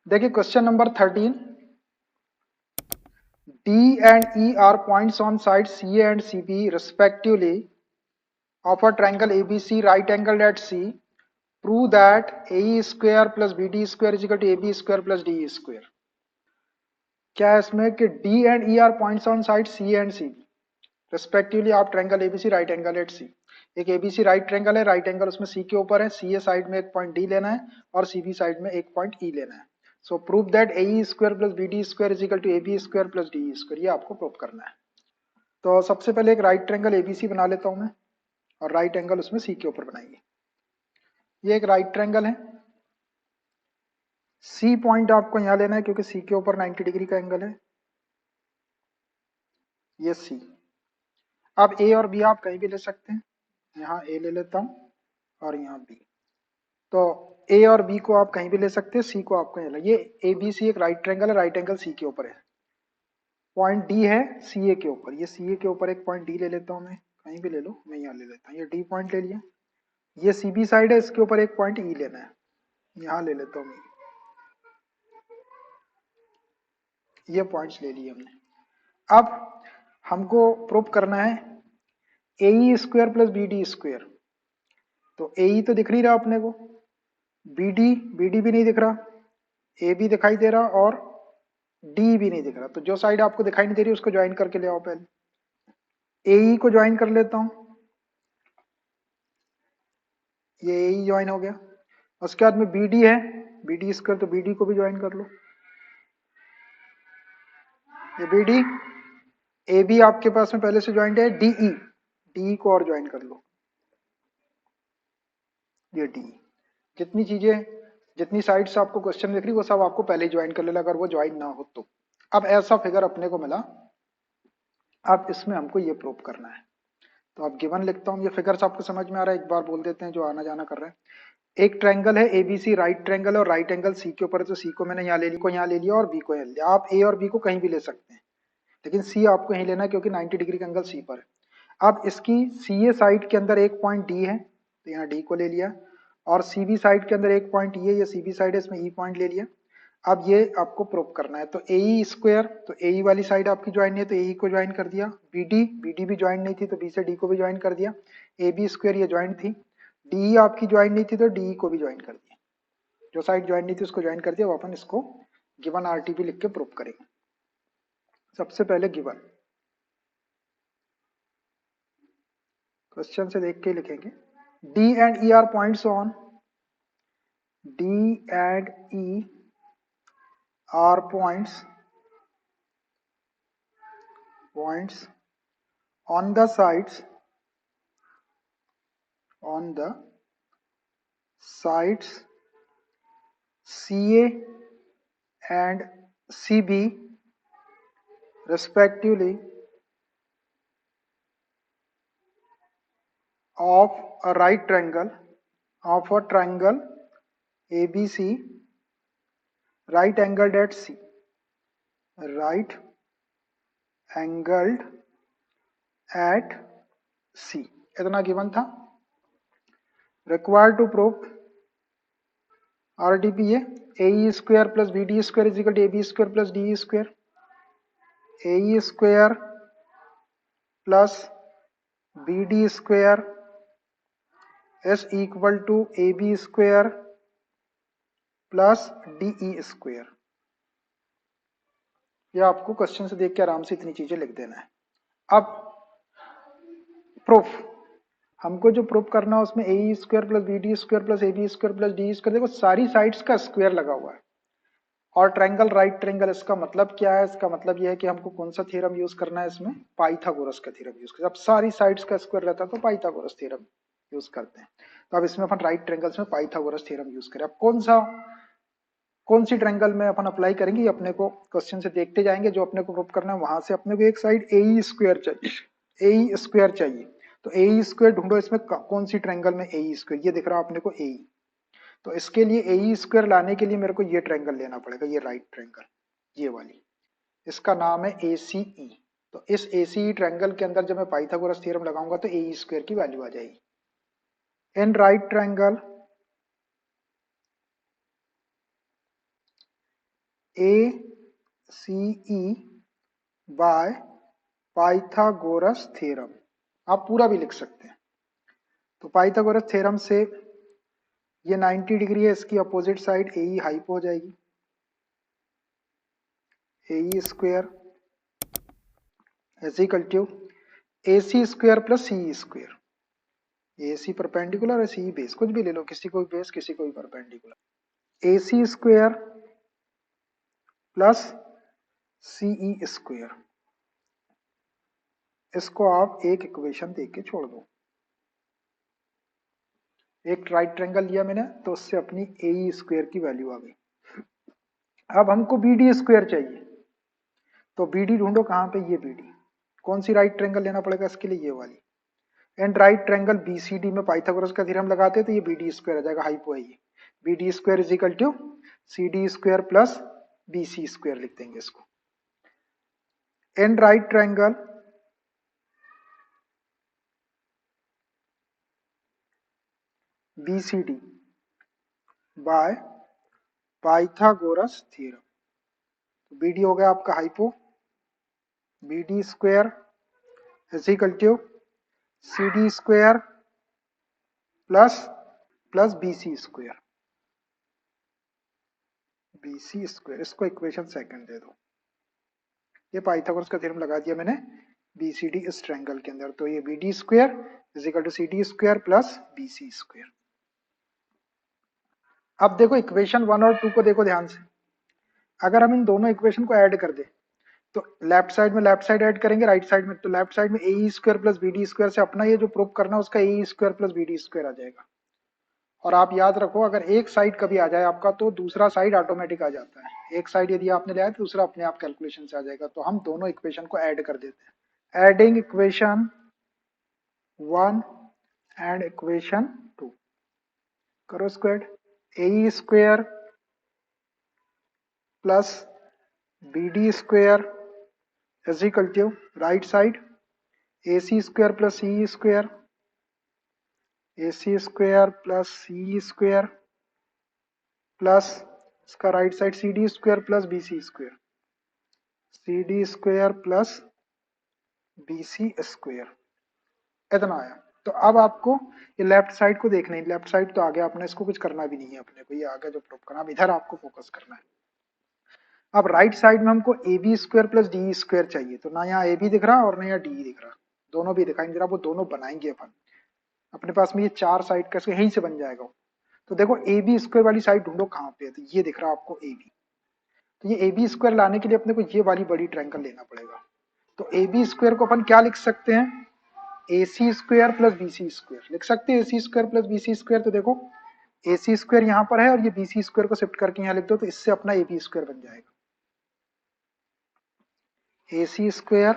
देखिए question number 13, D and E are points on sides CA and CB respectively of a triangle ABC right angled at C. Prove that AE square plus BD square is equal to AB square plus DE square. क्या है इसमें कि D and E are points on sides CA and CB respectively of triangle ABC right angle at C. एक ABC right triangle है, right angle उसमें C के ऊपर है, CA साइड में एक पॉइंट D लेना है और CB साइड में एक पॉइंट E लेना है. So prove that AE square plus BD square is equal to AB square plus DE square, ये आपको प्रूव करना है. तो सबसे पहले एक राइट ट्रायंगल ABC बना लेता हूं मैं और राइट एंगल उसमें C के ऊपर बनाएंगे. ये एक राइट ट्रायंगल है. C पॉइंट आपको यहां लेना है क्योंकि C के ऊपर 90 डिग्री का एंगल है. ये C. अब A और B आप कहीं भी ले सकते हैं. यहाँ A ले लेता हूं और यहाँ B. तो A और B को आप कहीं भी ले सकते हैं, C को आप कहीं ले. ये ABC एक राइट ट्रायंगल है, राइट एंगल C के ऊपर है. पॉइंट D है CA के ऊपर. ये CA के ऊपर एक पॉइंट D ले लेता हूं मैं, कहीं भी ले लो, मैं यहाँ ले लेता हूँ. ये D पॉइंट ले लिया. ये CB साइड है, इसके ऊपर एक पॉइंट E लेना है, यहाँ ले लेता हूँ मैं. ये पॉइंट्स ले लिए हमने. अब हमको प्रूव करना है AE square plus BD square. तो AE तो दिख नहीं रहा अपने को, BD भी नहीं दिख रहा, A भी दिखाई दे रहा और D भी नहीं दिख रहा. तो जो साइड आपको दिखाई नहीं दे रही उसको ज्वाइन करके ले आओ. पहले AE को ज्वाइन कर लेता हूं. ये AE ज्वाइन हो गया. उसके बाद में BD है, BD स्क्वायर, तो BD को भी ज्वाइन कर लो. ये BD. AB आपके पास में पहले से ज्वाइंट है. DE को और ज्वाइन कर लो. ये D. जितनी चीजें, जितनी साइड्स आपको क्वेश्चन दिख रही वो सब आपको पहले ज्वाइन कर लेना अगर वो ज्वाइन ना हो तो. अब ऐसा फिगर अपने को मिला. अब इसमें हमको ये प्रूव करना है. तो अब गिवन लिखता हूँ. ये फिगर्स आपको समझ में आ रहा है, एक बार बोल देते हैं जो आना जाना कर रहे हैं. एक ट्रायंगल है ABC राइट ट्रायंगल और राइट एंगल C के ऊपर है. तो C को मैंने यहाँ ले लिया, को यहाँ ले लिया और B को यहाँ ले लिया. आप A और B को कहीं भी ले सकते हैं लेकिन C आपको यहीं लेना है क्योंकि 90 डिग्री का एंगल C पर है. अब इसकी CA साइड के अंदर एक पॉइंट D है तो यहाँ D को ले लिया और CB साइड के अंदर एक पॉइंट E है, ये CB साइड है, इसमें E पॉइंट ले लिया. अब ये आपको प्रूव करना है. तो AE स्क्वायर, तो AE वाली साइड आपकी ज्वाइन नहीं है तो AE को ज्वाइन कर दिया. BD भी ज्वाइन नहीं थी तो B से D को भी ज्वाइन कर दिया. AB स्क्वायर ये ज्वाइन थी. DE आपकी ज्वाइन नहीं थी तो DE को भी ज्वाइन कर दिया. जो साइड ज्वाइन नहीं थी उसको ज्वाइन कर दिया. वो अपन इसको गिवन RTP लिख के प्रूव करेंगे. सबसे पहले गिवन क्वेश्चन से देख के लिखेंगे. D and E are points on, D and E are points on the sides, CA and CB respectively of a right triangle, ABC right angled at C. Right angled at C. इतना given था. Required to prove RTP है AE square plus BD square is equal to AB square plus DE square. AE square plus BD square is equal to AB square plus DE square. ये आपको question से देख के आराम से इतनी चीजें लिख देना है. अब प्रूफ हमको जो प्रूफ करना है उसमें AE square plus BD square plus AB square plus DE square. देखो सारी साइड्स का स्क्वायर लगा हुआ है और ट्रायंगल राइट ट्रायंगल. इसका मतलब क्या है? इसका मतलब यह है कि हमको कौन सा थ्योरम यूज करना है इसमें? पाइथागोरस का थ्योरम यूज करना है. अब सारी साइड्स का स्क्वायर रहता है तो पाइथागोरस थ्योरम यूज करते हैं. तो अब इसमें अपन राइट ट्रायंगल्स में पाइथागोरस थ्योरम यूज करें. अब कौन सी ट्रायंगल में अपन अप्लाई करेंगे अपने को क्वेश्चन से देखते जाएंगे. जो अपने को प्रूव करना है वहां से अपने को एक साइड AE स्क्वायर चाहिए. AE स्क्वायर चाहिए तो AE स्क्वायर ढूंढो. इसमें कौन सी ट्रायंगल में AE स्क्वायर? ये दिख रहा है अपने को AE. तो इसके लिए AE स्क्वायर लाने के लिए मेरे को ये ट्रायंगल लेना पड़ेगा. ये राइट ट्रायंगल, ये वाली, इसका नाम है ACE. तो इस ACE ट्रायंगल के अंदर जब मैं पाइथागोरस थ्योरम लगाऊंगा तो AE स्क्वायर की वैल्यू आ जाएगी. In right triangle A C E by Pythagoras theorem. आप पूरा भी लिख सकते हैं। तो पाइथागोरस थ्योरम से ये 90 डिग्री है, इसकी opposite side A E hypo हो जाएगी, A E square is equal to A C square plus C square. A C perpendicular है, सी बेस, कुछ भी ले लो, किसी को बेस किसी को भी परपेंडिकुलर। ए सी स्क्वेयर प्लस सी ई स्क्वेयर, इसको आप एक इक्वेशन दे के छोड़ दो। एक राइट ट्रायंगल लिया मैंने तो उससे अपनी ए ई स्क्वेयर की वैल्यू आ गई। अब हमको बी डी स्क्वेयर चाहिए, तो बी डी ढूंढो कहाँ पे, ये बी डी। कौन सी राइट ट्रायंगल लेना पड़ेगा इसके लिए, ये वाली। And right triangle B C D में पाइथागोरस का थ्योरम लगाते हैं तो ये बी डी स्क्वायर आ जाएगा, हाइपो है ये। B D square is equal to C D square plus B C square लिख देंगे इसको। And right triangle B C D by Pythagoras theorem. तो बी डी हो गया आपका hypo, B D square is equal to C D square plus B C square, B C square. इसको equation second दे दो। ये पाइथागोरस का theorem लगा दिया मैंने बी सी डी इस ट्रायंगल के अंदर, तो ये B D square is equal to C D square plus B C square. अब देखो इक्वेशन 1 और 2 को देखो ध्यान से। अगर हम इन दोनों इक्वेशन को ऐड कर दे तो लेफ्ट साइड में लेफ्ट साइड ऐड करेंगे, राइट साइड में तो लेफ्ट साइड में A square plus B D square से अपना ये जो प्रूव करना है उसका A square plus B D square आ जाएगा। और आप याद रखो अगर एक साइड कभी आ जाए आपका तो दूसरा साइड ऑटोमेटिक आ जाता है। एक साइड यदि आपने लिया है तो दूसरा अपने आप कैलकुलेशन से आ जाएगा। तो हम दोनों इक्वेशन को ऐड कर देते हैं। एडिंग इक्वेशन 1 एंड इक्वेशन 2, करो square. A square plus B D square is equal to right side A C square plus C square, A C square plus C square plus इसका right side C D square plus B C square, C D square plus B C square. इतना आया। तो अब आपको ये left side को देखना है, लेफ्ट साइड तो आगे आपने इसको कुछ करना भी नहीं है अपने को, ये आगे जो प्रूव करना, अब इधर आपको फोकस करना है। अब राइट साइड में हमको A B square plus D square चाहिए, तो ना यहाँ ए बी दिख रहा और ना यहाँ डी दिख रहा, दोनों भी दिखाई दे रहा, वो दोनों बनाएंगे अपन। अपने पास में ये चार साइड कैसे यहीं से बन जाएगा। तो देखो ए बी स्क्वायर वाली साइड ढूंढो कहाँ पे है, तो ये दिख रहा है आपको ए बी। तो ये ए बी स्क्वायर लाने के लिए अपने को ये वाली बड़ी ट्रायंगल लेना पड़ेगा। तो ए बी स्क्वायर को अपन क्या लिख सकते हैं, A C square plus B C square लिख सकते हैं। A C square plus B C square, तो देखो ए सी स्क्वायर यहाँ पर है और ये बी सी स्क्वायर को शिफ्ट करके यहाँ लिख दो, तो इससे अपना ए बी स्क्वायर बन जाएगा। A C square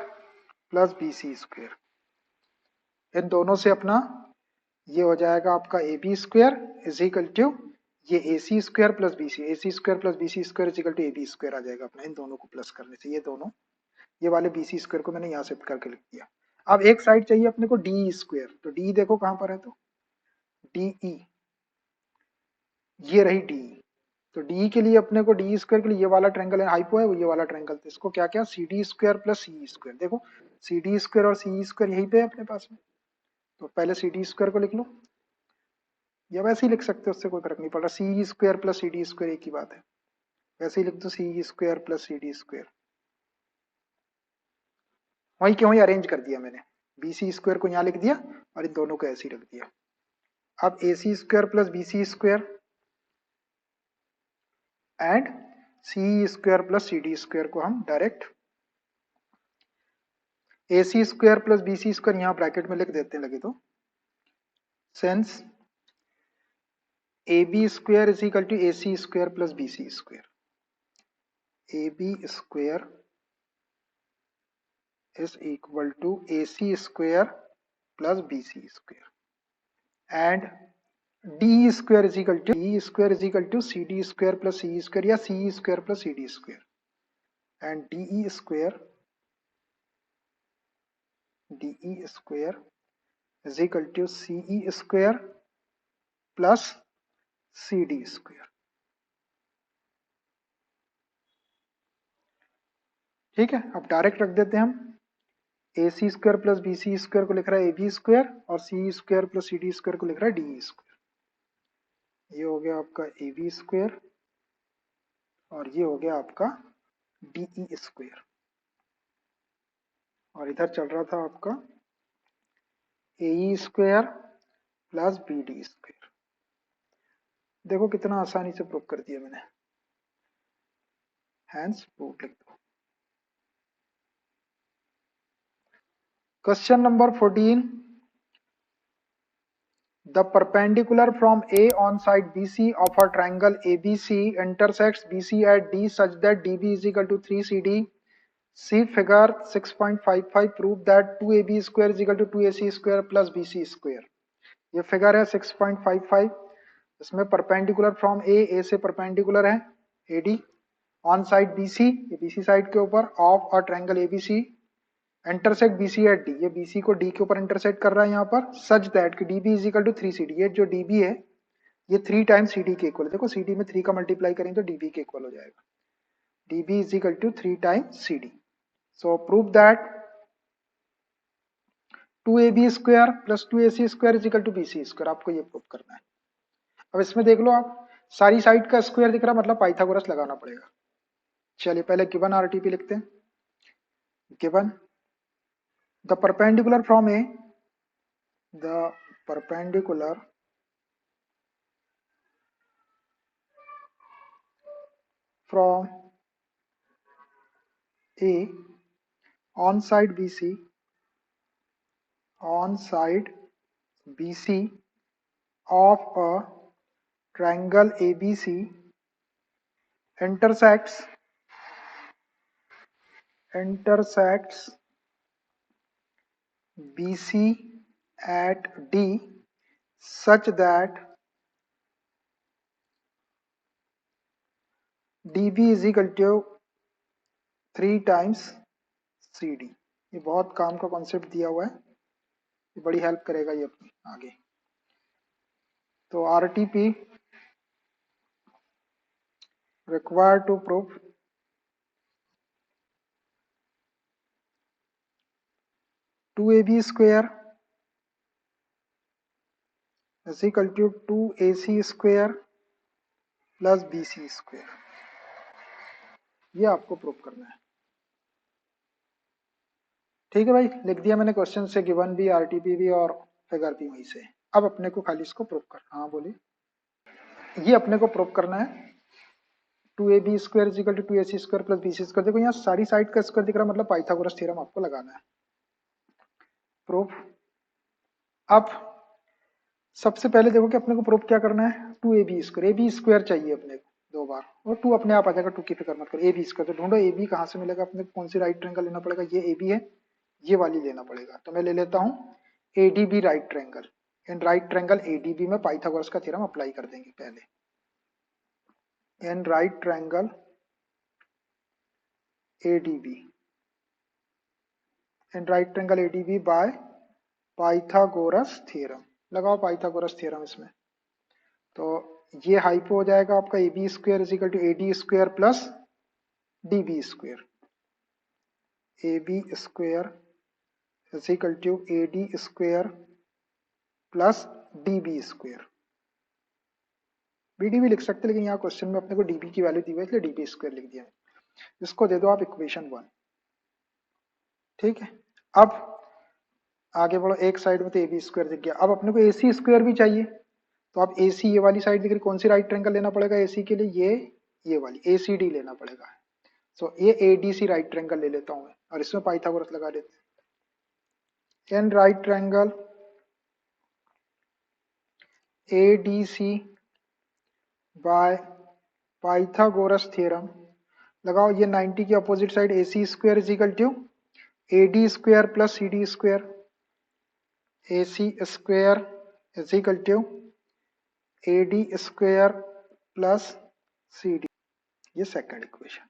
plus B C square, इन दोनों से अपना ये हो जाएगा आपका A B square is equal to ये A C square plus B C, A C square plus B C square is equal to A B square आ जाएगा अपना। इन दोनों को प्लस करने से ये दोनों, ये वाले बी सी स्क्वायर को मैंने यहाँ शिफ्ट करके लिख दिया। अब एक साइड चाहिए अपने को डी स्क्वायर, तो डी देखो कहाँ पर है, तो डी ई, ये रही डी। तो डी के लिए अपने को डी स्क्वायर के लिए ये वाला ट्रायंगल है हाइपो है, वो ये वाला ट्रायंगल, तो इसको क्या क्या सी D square plus C square. देखो सी डी स्क्वायर और सी स्क्वायर यहीं पे है अपने पास में, तो पहले सी डी स्क्वायर को लिख लो, या वैसे ही लिख सकते हो, उससे कोई फर्क नहीं पड़ रहा। C square plus C D square एक ही बात है, वैसे ही लिख दो C square plus C D square. वहीं के वहीं अरेंज कर दिया मैंने, बी सी स्क्वायर को यहाँ लिख दिया और इन दोनों को ऐसे ही रख दिया। अब A C square plus B C square and C square plus C D square को हम direct A C square plus B C square यहाँ ब्रैकेट में लिख देते हैं लगे तो, hence A B square is equal to A C square plus B C square, A B square is equal to AC square plus BC square and D square is equal to E square is equal to CD square plus CE square या CE square plus CD square and DE square is equal to CE square plus CD square। ठीक है, अब direct रख देते हैं हम, A C square plus B C square को लिख रहा है ए बी स्क्वायर, और C square plus C D square को लिख रहा है डी स्क्वायर। ये हो गया आपका ए बी स्क्वायर, और ये हो गया आपका डी ई स्क्वायर, और इधर चल रहा था आपका A E square plus B D square. देखो कितना आसानी से प्रूव कर दिया मैंने, हैंस प्रूव लिख दो। Question number 14, the perpendicular from A on side BC of a triangle ABC intersects BC at D such that DB is equal to 3CD. See figure 6.55, prove that 2AB square is equal to 2AC square plus BC square। ये figure है 6.55, इसमें perpendicular from ए से perpendicular है AD, on side BC, ये BC side के ऊपर, of a triangle ABC, intersect BC at D, ये BC को D के ऊपर इंटरसेक्ट कर रहा है यहाँ पर, सच दैट कि DB is equal to 3CD, ये जो DB है ये 3 टाइम्स CD के इक्वल है। देखो CD में 3 का मल्टीप्लाई करेंगे तो DB के इक्वल हो जाएगा, DB is equal to 3 times CD। So prove that 2AB square plus 2AC square is equal to BC square, आपको ये प्रूव करना है। अब इसमें देख लो आप, सारी साइड का स्क्वायर दिख रहा, मतलब पाइथागोरस लगाना पड़ेगा। चलिए पहले गिवन आरटीपी लिखते हैं। Given the perpendicular from A, the perpendicular from A on side BC, on side BC of a triangle ABC intersects BC at D such that DB is equal to 3 times CD। ये बहुत काम का concept दिया हुआ है, ये बड़ी help करेगा ये अपनी आगे। तो RTP required to prove 2AB square is equal to 2AC square plus BC square, ये आपको प्रूव करना है। ठीक है भाई, लिख दिया मैंने क्वेश्चन से, गिवन भी, आरटीपी भी और फिगर भी वहीं से। अब अपने को खाली इसको प्रूव करना, हाँ बोलिए। ये अपने को प्रूव करना है 2AB square is equal to 2AC square plus BC square. देखो यहाँ सारी साइड का स्क्वायर दिख रहा है, मतलब पाइथागोरस थ्योरम आपको लगाना है। प्रूफ। अब सबसे पहले देखो कि अपने को प्रूफ क्या करना है, 2AB स्क्वायर, AB स्क्वायर चाहिए अपने को 2 बार, और 2 अपने आप आ जाएगा, 2 की फिक्र मत करो। AB स्क्वायर तो ढूंढो, AB कहाँ से मिलेगा अपने को, कौन सी राइट ट्रायंगल लेना पड़ेगा, ये AB है, ये वाली लेना पड़ेगा। तो मैं ले लेता हूँ ADB right triangle. In right triangle ADB में पाइथागोरस का थ्योरम अप्लाई कर देंगे पहले। In right triangle ADB, in right triangle ADB by Pythagoras theorem, लगाओ पाइथागोरस थ्योरम इसमें। तो ये हाइपो हो जाएगा आपका AB square is equal to AD square plus DB square, AB square is equal to AD square plus DB square. BD भी लिख सकते, लेकिन यहाँ क्वेश्चन में अपने को DB की वैल्यू दी हुई है, इसलिए DB स्क्वायर लिख दिया। इसको दे दो आप इक्वेशन 1। ठीक है, अब आगे बढ़ो, एक साइड में तो AB स्क्वायर दिख गया, अब अपने को AC स्क्वायर भी चाहिए। तो आप AC, ये वाली साइड दिख रही, कौन सी राइट ट्रायंगल लेना पड़ेगा AC के लिए, ये वाली ACD लेना पड़ेगा। सो ये ADC राइट ट्रायंगल ले लेता हूँ मैं, और इसमें पाइथागोरस लगा देते हैं। In right triangle ADC by Pythagoras theorem लगाओ। ये 90 की opposite side AC square is equal to AD square plus CD square, AC square is equal to AD square plus CD, ये सेकंड इक्वेशन।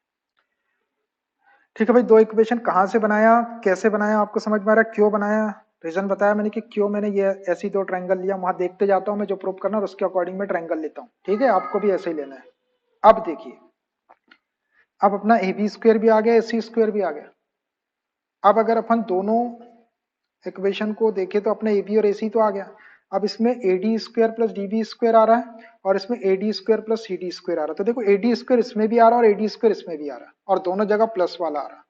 ठीक है भाई, 2 इक्वेशन कहाँ से बनाया, कैसे बनाया, आपको समझ में आ रहा है, क्यों बनाया, रीजन बताया मैंने कि क्यों मैंने ये ऐसी 2 ट्रायंगल लिया। वहां देखते जाता हूँ मैं, जो प्रूव करना है उसके अकॉर्डिंग में ट्रायंगल लेता हूँ। ठीक है, आपको भी ऐसे ही लेना है। अब देखिए, अब अपना ए बी स्क्वायर भी आ गया, ए सी स्क्वायर भी आ गया। अब अगर अपन दोनों इक्वेशन को देखें तो अपना ए बी और ए सी तो आ गया। अब इसमें A D square plus D B square आ रहा है और इसमें A D square plus C D square आ रहा है। तो देखो ए डी स्क्वायर इसमें भी आ रहा है और ए डी स्क्वायर इसमें भी आ रहा है और दोनों जगह प्लस वाला आ रहा है।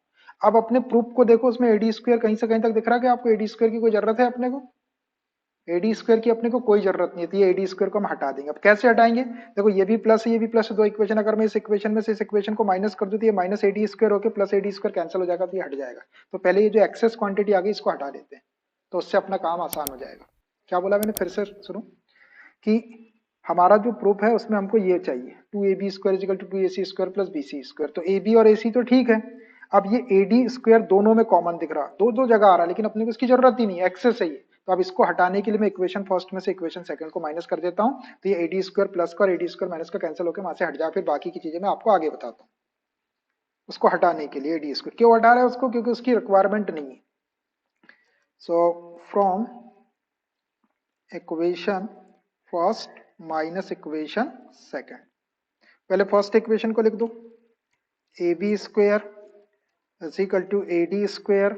अब अपने प्रूफ को देखो, उसमें ए डी स्क्वायर कहीं से कहीं तक दिख रहा है कि आपको ए डी स्क्वायर की कोई जरूरत है अपने को? एडी स्क्वायर की अपने को कोई जरूरत नहीं थी, एडी स्क्वायर को हम हटा देंगे। अब कैसे हटाएंगे? देखो ये भी प्लस है ये भी प्लस है, दो इक्वेशन अगर मैं इस इक्वेशन में से इस इक्वेशन को माइनस कर दूं तो ये माइनस एडी स्क्वायर होकर प्लस एडी स्क्वायर कैंसिल हो जाएगा, तो ये हट जाएगा। तो पहले ये जो एक्सेस क्वांटिटी आ गई इसको हटा देते हैं, तो उससे अपना काम आसान हो जाएगा। क्या बोला मैंने, फिर से सुनो कि हमारा जो प्रूफ है उसमें हमको ये चाहिए, two A B square is equal to A C square plus B C square. तो ए बी और ए सी तो ठीक है, अब ये ए डी स्क्वायर दोनों में कॉमन दिख रहा, दो दो जगह आ रहा है, लेकिन अपने को इसकी जरूरत ही नहीं है, एक्सेस है ये। तो अब इसको हटाने के लिए मैं इक्वेशन फर्स्ट में से इक्वेशन सेकंड को माइनस कर देता हूँ, तो ये ए डी स्क्वायर प्लस का और ए डी स्क्वायर माइनस का कैंसिल होकर वहां से हट जाए। फिर बाकी की चीजें मैं आपको आगे बताता हूँ। उसको हटाने के लिए ए डी स्क्वायर क्यों हटा रहा है उसको, क्योंकि उसकी रिक्वायरमेंट नहीं है। So from equation first minus equation second, पहले फर्स्ट इक्वेशन को लिख दो, A B square is equal to A D square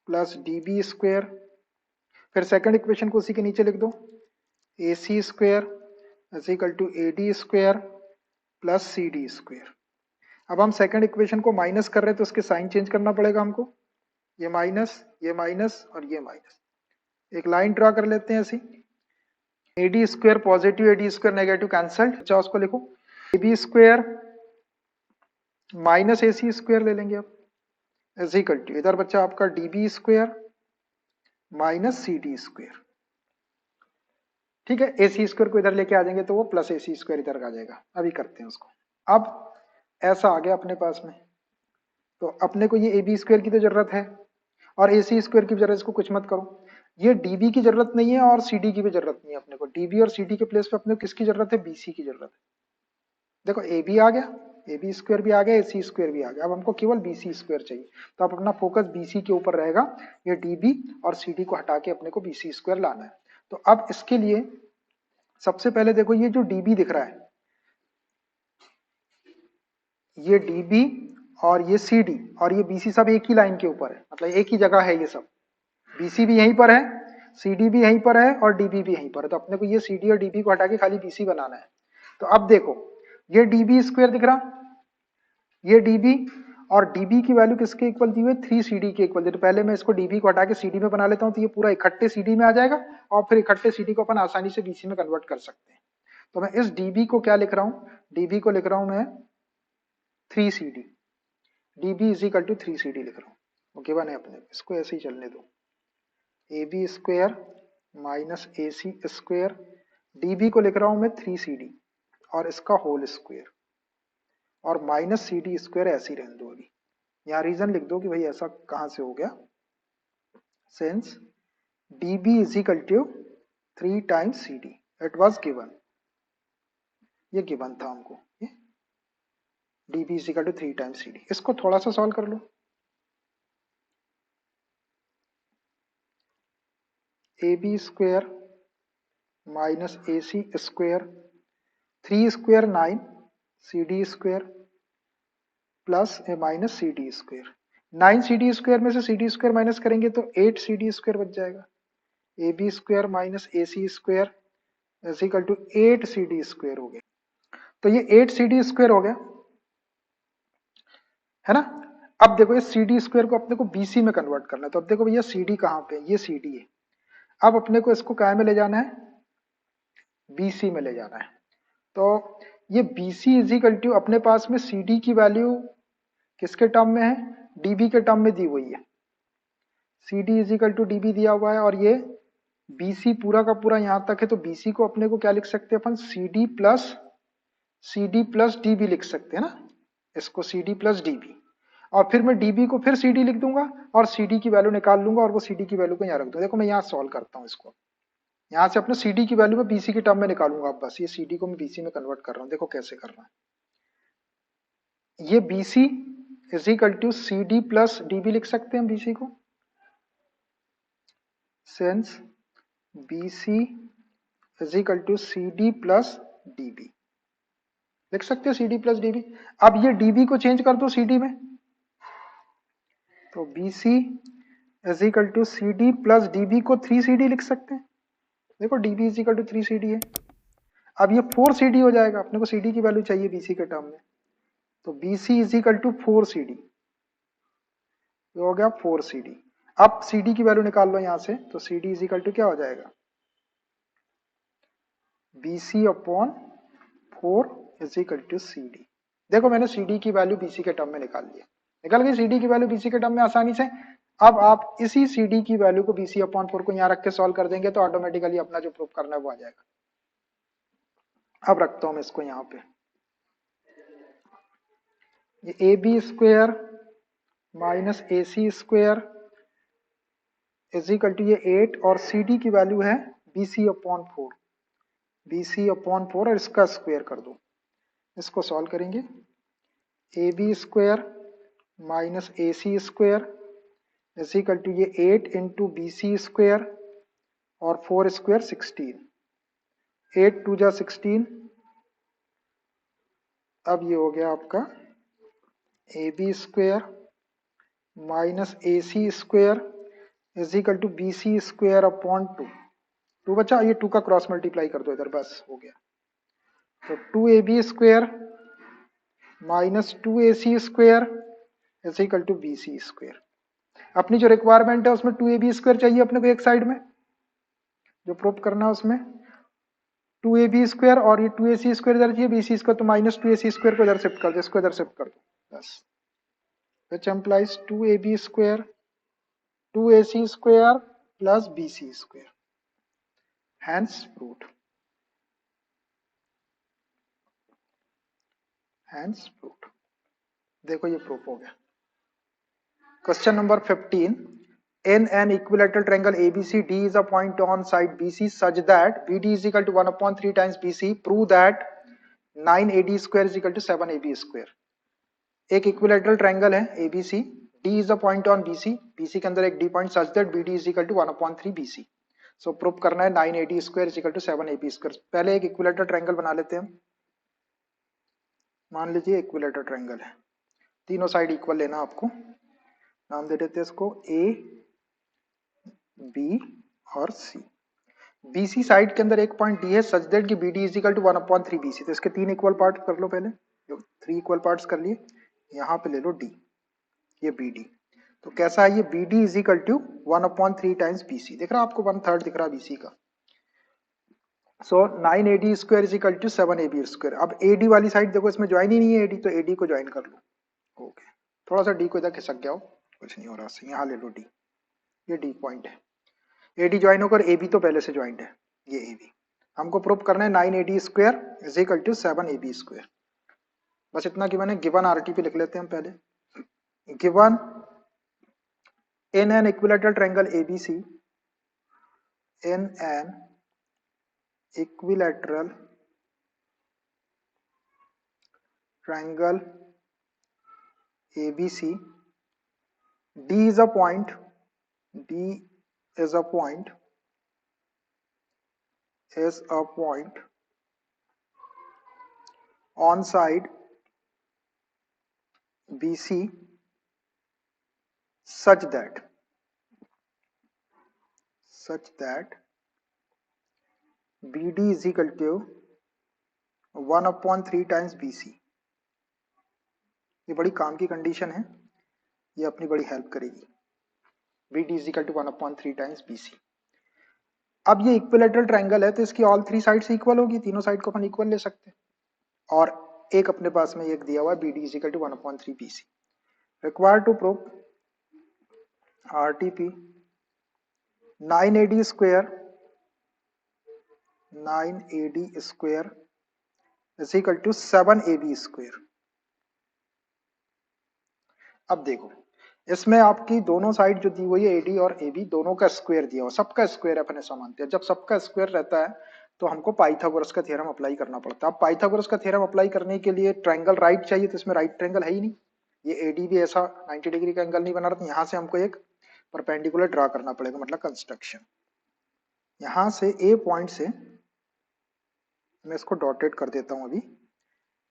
plus D B square. फिर सेकंड इक्वेशन को उसी के नीचे लिख दो, A C square is equal to A D square plus C D square. अब हम सेकंड इक्वेशन को माइनस कर रहे हैं तो उसके साइन चेंज करना पड़ेगा हमको, ये माइनस और ये माइनस। एक लाइन ड्रॉ कर लेते हैं ऐसी, A D square positive A D square negative cancelled, अच्छा उसको लिखो A B square minus A C square ले लेंगे अब, इज इक्वल टू इधर बच्चा आपका D B square minus C D square. ठीक है, ए सी स्क्वायर को इधर लेके आ जाएंगे तो वो प्लस ए सी स्क्वायर इधर आ जाएगा। अभी करते हैं उसको। अब ऐसा आ गया अपने पास में, तो अपने को ये ए बी स्क्वायर की तो जरूरत है और ए सी स्क्वायर की जरूरत, इसको कुछ मत करो। ये डी बी की जरूरत नहीं है और सी डी की भी जरूरत नहीं है अपने को। डी बी और सी डी के प्लेस पे अपने को किसकी जरूरत है, बी सी की जरूरत है। देखो ए बी आ गया, ए बी स्क्वायर भी आ गया, ए सी स्क्वायर भी आ गया। अब हमको केवल बी सी स्क्वायर चाहिए, तो अब अपना फोकस बी सी के ऊपर रहेगा। ये डी बी और सी डी को हटा के अपने को बी सी स्क्वायर लाना है। तो अब इसके लिए सबसे पहले देखो ये जो डी बी दिख रहा है, ये डी बी और ये सी डी और ये बी सी सब एक ही लाइन के ऊपर है, मतलब एक ही जगह है। ये सब बी सी भी यहीं पर है, सी डी भी यहीं पर है और डी बी भी यहीं पर है। तो अपने को ये सी डी और डी बी को हटा के खाली बी सी बनाना है। तो अब देखो ये डी बी स्क्वायर दिख रहा, ये डीबी और डीबी की वैल्यू किसके इक्वल दी हुई है, 3CD के इक्वल दी। तो पहले मैं इसको डीबी को हटा के सीडी में बना लेता हूं, तो ये पूरा इकट्ठे सीडी में आ जाएगा और फिर इकट्ठे सीडी को अपन आसानी से बीसी में कन्वर्ट कर सकते हैं। तो मैं इस डीबी को क्या लिख रहा हूं, डीबी को लिख रहा हूं मैं 3CD, dB is equal to 3CD लिख रहा हूँ। वो गिवन है अपने, इसको ऐसे ही चलने दो, A B square minus A C square, DB को लिख रहा हूं मैं 3CD और इसका होल स्क्वायर और माइनस सी डी स्क्वायर ऐसे ही रहने दो। अभी यहाँ रीजन लिख दो कि भाई ऐसा कहां से हो गया, since D B is equal to 3 times C D, it was given, ये गिवन था हमको, ये D B is equal to 3 times C D. इसको थोड़ा सा सॉल्व कर लो, A B square minus A C square, 3 square 9 C D square plus A minus C D square. 9 C D square में से सी डी स्क्वायर माइनस करेंगे तो 8 C D square बच जाएगा। A B square minus A C square is equal to 8 C D square हो गया। तो ये 8 सी डी स्क्वायर हो गया है ना। अब देखो ये सी डी स्क्वायर को अपने को बीसी में कन्वर्ट करना है। तो अब देखो भैया सी डी कहाँ पे है, ये सी डी है। अब अपने को इसको क्या में ले जाना है, बीसी में ले जाना है। तो ये बीसी इज इक्वल टू अपने पास में सी डी की वैल्यू किसके टर्म में है, डीबी के टर्म में दी हुई है। C D is equal to DB दिया हुआ है और ये बीसी पूरा का पूरा यहां तक है। तो बीसी को अपने को क्या लिख सकते हैं अपन, सी डी प्लस डीबी लिख सकते हैं ना, इसको सी डी प्लस डीबी। और फिर मैं डीबी को फिर सी डी लिख दूंगा और सी डी की वैल्यू निकाल लूंगा और वो सी डी की वैल्यू को यहाँ रख दूंगा। देखो मैं यहाँ सॉल्व करता हूँ इसको, यहाँ से अपने सी डी की वैल्यू में बीसी के टर्म में निकालूंगा। अब बस ये सी डी को मैं बीसी में कन्वर्ट कर रहा हूँ, देखो कैसे कर रहा है। ये BC is equal to C D plus DB लिख सकते हैं हम बीसी को, since BC is equal to C D plus DB. लिख सकते हो C D plus D B. अब ये डी बी को चेंज कर दो सी डी में, तो B C is equal to C D plus D B को 3CD लिख सकते हैं। देखो D B is equal to 3CD है। अब ये 4CD हो जाएगा, अपने को CD की वैल्यू चाहिए BC के टर्म में, तो BC is equal to 4CD, ये हो गया 4CD। अब CD की वैल्यू निकाल लो यहां से, तो CD इज इक्वल टू क्या हो जाएगा, BC upon 4 is equal to CD। देखो मैंने CD की वैल्यू BC के टर्म में निकाल लिया, निकल गई CD की वैल्यू BC के टर्म में आसानी से। अब आप इसी CD की वैल्यू को BC अपॉन 4 को यहाँ रख के सॉल्व कर देंगे तो ऑटोमेटिकली अपना जो प्रूफ करना है वो आ जाएगा। अब रखता हूं मैं इसको यहाँ पे, ये A B square minus A C square is equal to ये 8 और सी डी की वैल्यू है BC अपॉन 4, BC अपॉन 4 और इसका स्क्वेयर कर दो, इसको सॉल्व करेंगे। A B square minus A C square is equal to ये 8 इंटू BC स्क्वेयर और 4 स्क्वेयर 16, 8 2 जा 16। अब ये हो गया आपका A B square minus A C square is equal to BC square upon 2, 2 बचा, ये 2 का क्रॉस मल्टीप्लाई कर दो इधर, बस हो गया। तो 2AB square minus 2AC square is equal to BC square. अपनी जो रिक्वायरमेंट है उसमें 2AB स्क्वेयर चाहिए अपने को एक साइड में, जो प्रूफ करना है उसमें 2AB स्क्वेयर और ये 2AC स्क्वेयर इधर चाहिए BC स्क्वेयर, तो माइनस 2AC स्क्वेयर को इधर शिफ्ट कर दो, इसको इधर शिफ्ट कर दो बस, which implies 2AB square 2AC square plus BC square, hence proved, hence proved. देखो ये प्रूफ हो गया। Question number 15, in an equilateral triangle ABC, D is a point on side BC such that BD is equal to 1 upon 3 times BC. Prove that 9AD square is equal to 7AB square. एक equilateral triangle है ABC, D is a point on BC, BC के अंदर एक D point such that BD is equal to 1 upon 3 BC. So prove करना है 9AD square is equal to 7AB square। पहले एक equilateral triangle बना लेते हैं हम। मान लीजिए इक्विलेटरल ट्रायंगल है, तीनों साइड इक्वल लेना आपको, नाम दे देते हैं इसको A बी और सी। BC साइड के अंदर एक पॉइंट डी है सच दैट कि BD is equal to 1 upon 3 BC। तो इसके 3 इक्वल पार्ट कर लो पहले, जो 3 इक्वल पार्ट्स कर लिए, यहाँ पे ले लो D, ये BD। तो कैसा है ये BD is equal to 1 upon 3 times BC, दिख रहा है आपको 1/3 दिख रहा है BC का। So 9AD square is equal to 7AB square. अब AD वाली साइड देखो इसमें ज्वाइन ही नहीं है AD, तो AD को ज्वाइन कर लो। ओके, थोड़ा सा D को इधर खिसक गया हो, कुछ नहीं हो रहा, यहाँ ले लो D, ये D पॉइंट है। AD ज्वाइन होकर AB तो पहले से ज्वाइंट है, ये AB। हमको प्रूव करना है 9AD square is equal to 7AB square. बस इतना कि मैंने गिवन RT लिख लेते हैं हम पहले। Given in an equilateral triangle ABC, in an equilateral triangle ABC, D is a point, D is a point, is a point on side BC such that BD is equal to 1 upon 3 times BC। ये बड़ी काम की condition है, ये अपनी बड़ी help करेगी। BD is equal to 1 upon 3 times BC। अब ये इक्विलेटरल ट्रायंगल है तो इसकी ऑल 3 साइड्स इक्वल होगी, तीनों साइड को अपन इक्वल ले सकते हैं, और एक अपने पास में एक दिया हुआ है BD is equal to 1 upon 3 BC। Required to prove RTP 9AD square is equal to 7AB square. अब देखो इसमें आपकी दोनों साइड जो दी हुई है AD और AB दोनों का स्क्वायर दिया हुआ, सबका स्क्वायर अपने समानते हैं। जब सबका स्क्वायर रहता है तो हमको पाइथागोरस का थ्योरम अप्लाई करना पड़ता है। अब पाइथागोरस का थ्योरम अप्लाई करने के लिए ट्रायंगल राइट चाहिए, तो इसमें राइट ट्रायंगल है ही नहीं, ये AD भी ऐसा 90 डिग्री का एंगल नहीं बना रहा, तो यहाँ से हमको एक परपेंडिकुलर ड्रा करना पड़ेगा, मतलब कंस्ट्रक्शन। यहाँ से A पॉइंट से मैं इसको डॉटेड कर देता हूँ अभी,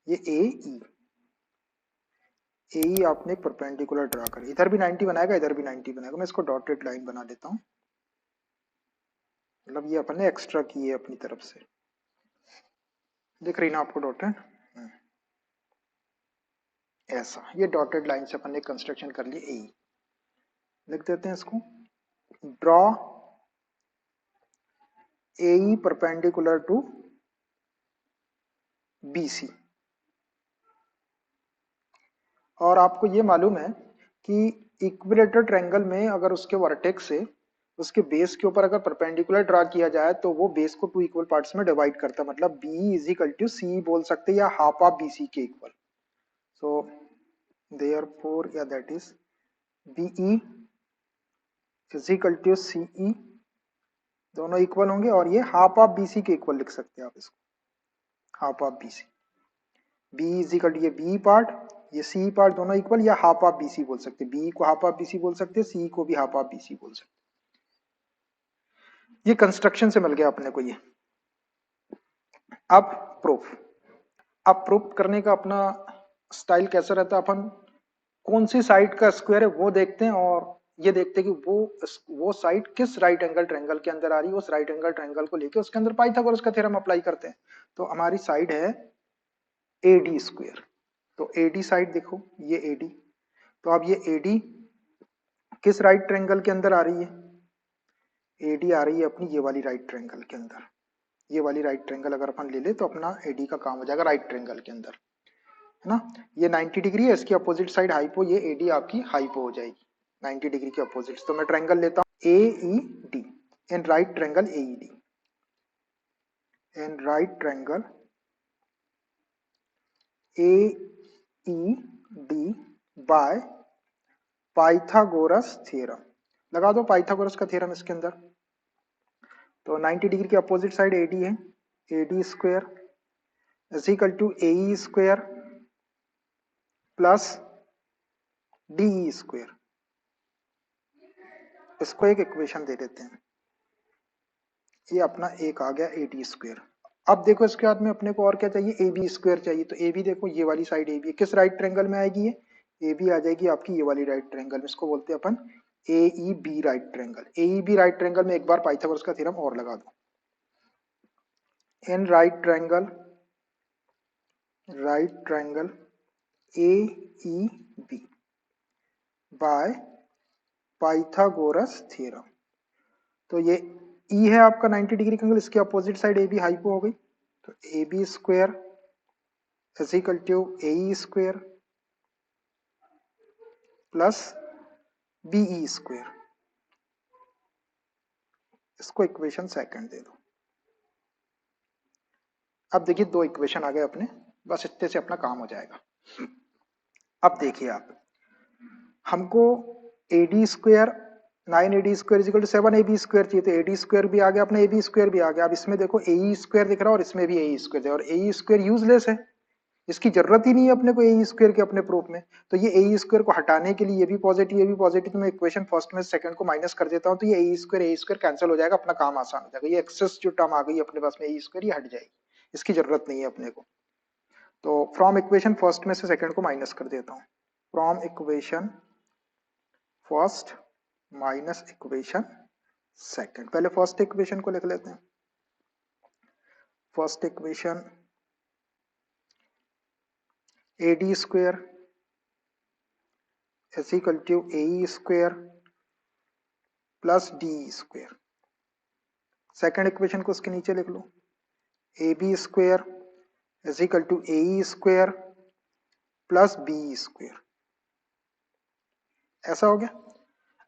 ये ए ई आपने एक परपेंडिकुलर ड्रा करी, इधर भी 90 बनाएगा, इधर भी 90 बनाएगा। मैं इसको डॉटेड लाइन बना देता हूँ, मतलब ये अपन ने एक्स्ट्रा की है अपनी तरफ से। दिख रही ना आपको डॉटेड? ऐसा ये डॉटेड लाइन से अपन ने कंस्ट्रक्शन कर ली ए। लिख देते हैं इसको, draw A E perpendicular to B C. और आपको ये मालूम है कि इक्विलेटरल ट्रायंगल में अगर उसके वर्टेक्स से उसके बेस के ऊपर अगर परपेंडिकुलर ड्रा किया जाए तो वो बेस को टू इक्वल पार्ट्स में डिवाइड करता है, मतलब B is equal to C बोल सकते हैं, या हाफ ऑफ बी सी के इक्वल। सो देयरफॉर या that is B E is equal to C E, दोनों इक्वल होंगे, और ये हाफ ऑफ बी सी के इक्वल लिख सकते हैं आप इसको, half of B C. B is equal to ये बी पार्ट, ये सी पार्ट, दोनों इक्वल, या हाफ ऑफ बी सी बोल सकते हैं, बी को हाफ ऑफ बी सी बोल सकते हैं, सी को भी हाफ ऑफ बी सी बोल सकते हैं। ये कंस्ट्रक्शन से मिल गया अपने को ये। अब प्रूफ, अब प्रूफ करने का अपना स्टाइल कैसा रहता है, अपन कौन सी साइड का स्क्वायर है वो देखते हैं, और ये देखते हैं कि वो साइड किस राइट एंगल ट्रायंगल के अंदर आ रही है, उस राइट एंगल ट्रायंगल को लेके उसके अंदर पाइथागोरस का थ्योरम अप्लाई करते हैं। तो हमारी साइड है एडी स्क्वायर, तो एडी साइड देखो, ये एडी, तो अब ये एडी किस राइट ट्रायंगल के अंदर आ रही है, एडी आ रही है अपनी ये वाली राइट ट्रायंगल के अंदर। ये वाली राइट ट्रायंगल अगर अपन ले ले तो अपना एडी का काम हो जाएगा राइट ट्रायंगल के अंदर, है ना। ये 90 डिग्री है, इसकी अपोजिट साइड हाइपो, ये एडी आपकी हाइपो हो जाएगी 90 डिग्री के अपोजिट। तो मैं ट्रायंगल लेता हूँ A E D, in right triangle A E D, in right triangle A E D by Pythagoras theorem. लगा दो पाइथागोरस का थ्योरम इसके अंदर। तो 90 डिग्री के अपोजिट साइड एडी है, AD square is equal to A E square plus D E square. इसको एक इक्वेशन दे देते हैं, ये अपना एक आ गया ए डी स्क्वायर। अब देखो इसके बाद में अपने को और क्या चाहिए, ए बी स्क्वायर चाहिए। तो ए बी देखो, ये वाली साइड ए बी किस राइट ट्रायंगल में आएगी, ये ए बी आ जाएगी आपकी ये वाली राइट ट्रायंगल में, इसको बोलते हैं अपन A E B right triangle. A E B right triangle में एक बार पाइथागोरस का थ्योरम और लगा दो, in right triangle A E B by Pythagoras theorem. तो ये ई है आपका 90 डिग्री का एंगल, इसके opposite side A B hypo हो गई, तो A B square is equal to A E square plus B E square. इसको इक्वेशन सेकंड दे दो। अब देखिए दो इक्वेशन आ गए अपने, बस इतने से अपना काम हो जाएगा। अब देखिए आप, हमको A D square 9 AD square equal to 7 AB square चाहिए, तो AD स्क्वायर भी आ गया अपना, AB स्क्वायर भी आ गया। अब इसमें देखो AE स्क्वायर दिख रहा है और इसमें भी AE स्क्वायर, और AE स्क्वायर यूजलेस है, इसकी जरूरत ही नहीं है अपने को AE स्क्वायर के अपने प्रूफ में। तो ये AE स्क्वायर को हटाने के लिए ये भी पॉजिटिव, ये भी पॉजिटिव, तो मैं इक्वेशन फर्स्ट में सेकंड को माइनस कर देता हूँ, तो ये AE स्क्वायर कैंसिल हो जाएगा, अपना काम आसान हो जाएगा। ये एक्सेस जो टर्म आ गई अपने पास में AE स्क्वायर, ये हट जाएगी, इसकी जरूरत नहीं है अपने को। तो फ्रॉम इक्वेशन फर्स्ट में से सेकंड को माइनस कर देता हूँ, from equation first minus equation second. पहले फर्स्ट इक्वेशन को लिख लेते हैं। First equation A D square is equal to A square plus D square. Second equation को उसके नीचे लिख लो, A B square is equal to A square plus B square. ऐसा हो गया।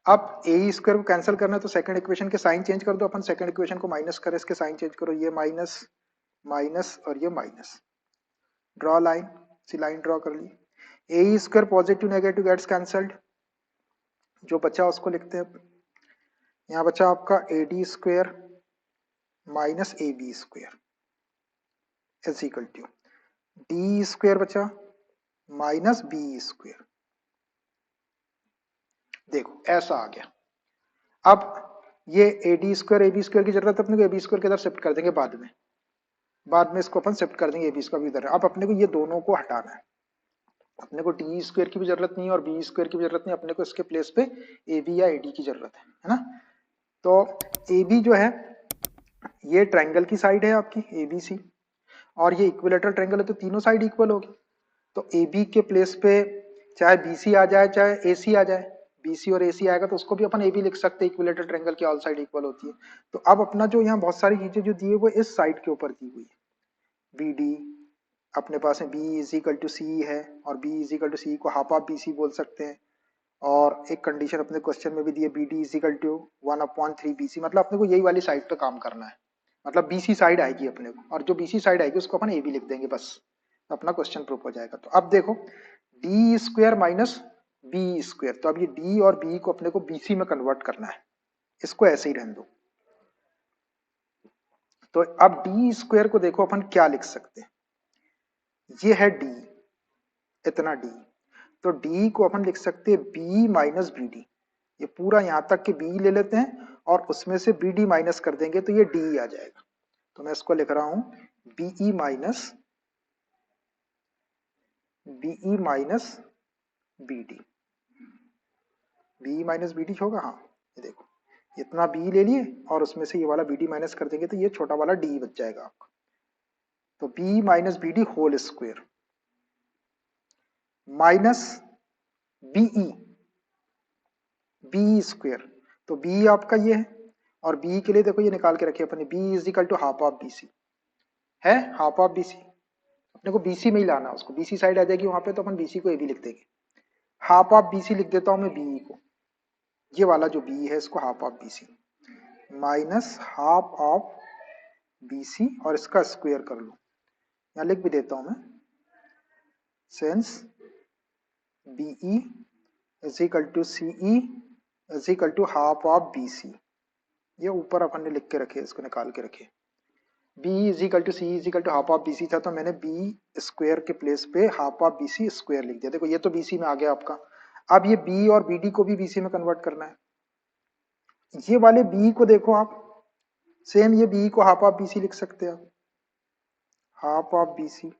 अब ए स्क्वायर को कैंसिल करना है तो सेकंड इक्वेशन के साइन चेंज कर दो अपन, सेकंड इक्वेशन को माइनस करें, इसके साइन चेंज करो, ये माइनस माइनस और ये माइनस। ड्रॉ लाइन, सी लाइन ड्रॉ कर ली। A square positive negative gets cancelled, जो बचा उसको लिखते हैं। यहाँ बचा आपका A D square minus A B square is equal to D square बचा माइनस बी स्क्वायर। देखो ऐसा आ गया। अब ये A D square A B square की जरूरत है अपने को, ए बी स्क्वायर की तरफ शिफ्ट कर देंगे बाद में। बाद में इसको अपन शिफ्ट कर देंगे, ए बी का भी उधर है। अब अपने को ये दोनों को हटाना है, अपने को टी स्क्वायर की भी जरूरत नहीं है और बी स्क्वायर की भी जरूरत नहीं, अपने को इसके प्लेस पे ए बी या ए डी की जरूरत है ना। तो ए बी जो है ये ट्रायंगल की साइड है आपकी ए बी सी, और ये इक्विलेटरल ट्रायंगल है तो तीनों साइड इक्वल होगी। तो ए बी के प्लेस पे चाहे बी सी आ जाए चाहे ए सी आ जाए, बी सी और ए सी आएगा तो उसको भी अपन ए बी लिख सकते हैं, इक्विलेटरल ट्रायंगल की ऑल साइड इक्वल होती है। तो अब अपना जो यहाँ बहुत सारी चीजें जो दी है वो इस साइड के ऊपर दी हुई है। बी डी अपने पास में बी इज इक्वल टू सी है, और बी इज इक्वल टू सी को हाफ ऑफ बी सी बोल सकते हैं। और एक कंडीशन अपने क्वेश्चन में भी दी है, B D is equal to 1/3 B C, मतलब अपने को यही वाली साइड पे काम करना है, मतलब बी सी साइड आएगी अपने को, और जो बी सी साइड आएगी उसको अपन ए बी लिख देंगे बस, तो अपना क्वेश्चन प्रूफ हो जाएगा। तो अब देखो D square minus B square, तो अब ये डी और बी को अपने को बी सी में कन्वर्ट करना है, इसको ऐसे ही रहने दो। तो अब डी स्क्वायर को देखो अपन क्या लिख सकते हैं, ये है डी, इतना डी, तो डी को अपन लिख सकते हैं बी माइनस बी डी, ये पूरा यहां तक के बी ले लेते हैं और उसमें से बी डी माइनस कर देंगे तो ये डी आ जाएगा। तो मैं इसको लिख रहा हूं BE minus B D, B minus B D होगा, हाँ ये देखो इतना बी ले लिए और उसमें से ये वाला बी डी माइनस कर देंगे तो ये छोटा वाला डी बच जाएगा आपका। तो B minus B D whole square minus BE B square, तो बी आपका ये है, और बी के लिए देखो ये निकाल के रखे अपने, B is equal to half of B C है, हाफ ऑफ बी सी अपने को बीसी में ही लाना, उसको बीसी साइड आ जाएगी वहां पे तो अपन बीसी को ए बी लिख देंगे, हाफ ऑफ बीसी लिख देता हूं मैं बीई को, ये वाला जो बी है इसको half of BC minus half of BC और इसका स्क्वायर कर लो, यहां लिख भी देता हूं मैं, since BE is equal to CE is equal to half of BC, ये ऊपर अपन ने लिख के रखे, इसको निकाल के रखे। b is equal to C is equal to half of B C था, तो मैंने b स्क्वायर के प्लेस पे half of B C square लिख दिया। देखो ये तो bc में आ गया आपका, अब ये b और bd को भी bc में कन्वर्ट करना है। ये वाले b को देखो आप, सेम ये b को हाफ ऑफ bc लिख सकते हैं आप, हाफ ऑफ bc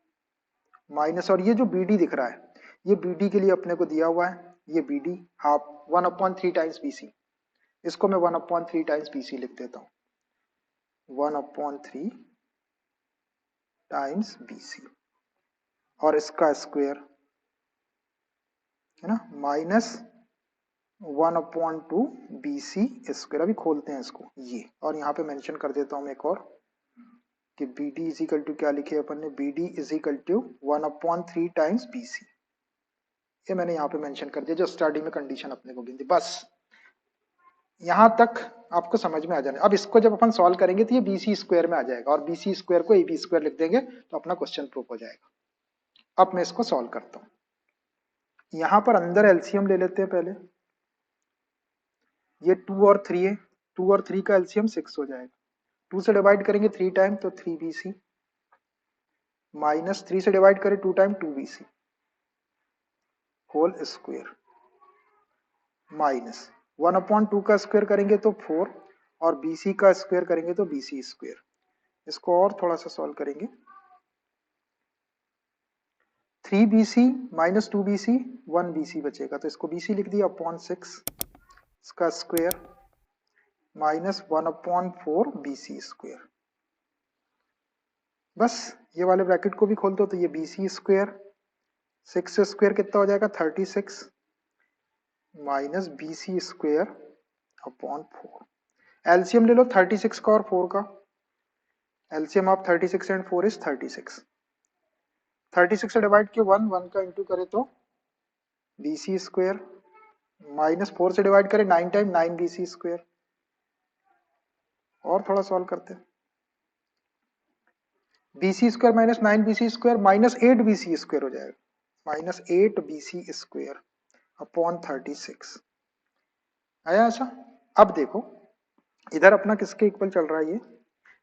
माइनस, और ये जो bd दिख रहा है ये bd के लिए अपने को दिया हुआ है, ये bd हाफ 1/3 टाइम्स bc, इसको मैं 1/3 टाइम्स bc लिख देता हूँ, 1/3 टाइम्स bc और इसका स्क्वायर है ना, माइनस 1/2 BC स्क्वायर। अभी खोलते हैं इसको ये, और यहाँ पे मेंशन कर देता हूँ मैं एक और कि BD इज इक्वल टू क्या लिखे अपन ने, BD is equal to 1/3 times BC, ये मैंने यहाँ पे मेंशन कर दिया जो स्टार्टिंग में कंडीशन अपने को गिनती। बस यहाँ तक आपको समझ में आ जाना। अब इसको जब अपन सॉल्व करेंगे तो ये BC स्क्वायर में आ जाएगा, और BC स्क्वायर को AB स्क्वायर लिख देंगे तो अपना क्वेश्चन प्रूफ हो जाएगा। अब मैं इसको सॉल्व करता हूँ, यहाँ पर अंदर एलसीएम ले लेते हैं पहले, ये 2 और 3 है, 2 और 3 का एलसीएम 6 हो जाएगा, 2 से डिवाइड करेंगे 3 टाइम तो 3BC, माइनस 3 से डिवाइड करें 2 time 2BC whole square, minus 1/2 का स्क्वायर करेंगे तो 4, और BC का स्क्वायर करेंगे तो BC स्क्वायर। इसको और थोड़ा सा सॉल्व करेंगे, 3BC माइनस 2BC 1BC बचेगा, तो इसको BC लिख दिया अपॉन 6, इसका स्क्वायर माइनस 1/4 BC स्क्वायर। बस ये वाले ब्रैकेट को भी खोल दो तो ये BC स्क्वायर, 6 स्क्वायर कितना हो जाएगा 36 minus BC square upon 4। LCM ले लो 36 का और 4 का, एलसीएम ऑफ 36 एंड 4 इज 36, 36 से डिवाइड किया 1 का इंटू करे तो BC स्क्वायर, माइनस 4 से डिवाइड करें 9 टाइम 9 BC स्क्वायर। और थोड़ा सॉल्व करते हैं, BC square minus 9 BC square minus 8 BC square हो जाएगा, माइनस 8 BC स्क्वायर अपॉन 36 आया ऐसा। अब देखो इधर अपना किसके इक्वल चल रहा है,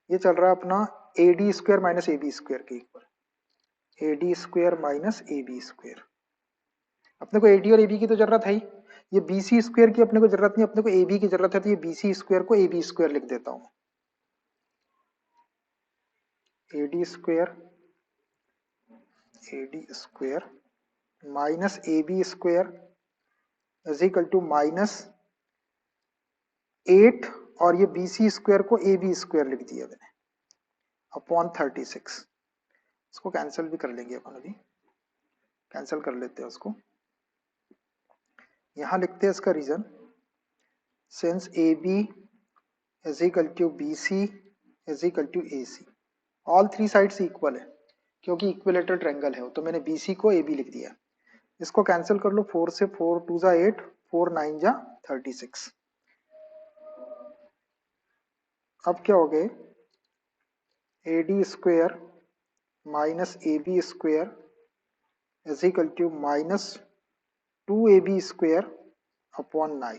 ये चल रहा है अपना AD square minus AB square के equal, AD square minus AB square. अपने को AD और AB की तो जरूरत है ही, ये BC स्क्वायर की अपने को जरूरत नहीं, अपने को AB की जरूरत है, तो ये BC स्क्वायर को AB स्क्वायर लिख देता हूं। AD square minus AB square is equal to minus 8 और ये BC स्क्वायर को AB स्क्वायर लिख दिया मैंने अपॉन 36। इसको कैंसिल भी कर लेंगे अपन, अभी कैंसिल कर लेते हैं उसको। यहां लिखते हैं इसका reason, since AB is equal to BC is equal to AC, all three sides equal है क्योंकि इक्विलेटरल ट्रायंगल है, तो मैंने BC को AB लिख दिया। इसको कैंसिल कर लो, 4 से 4 2 जा 8, 4 9 जा 36। अब क्या हो गए, AD square minus AB square is equal to minus 2AB square upon 9।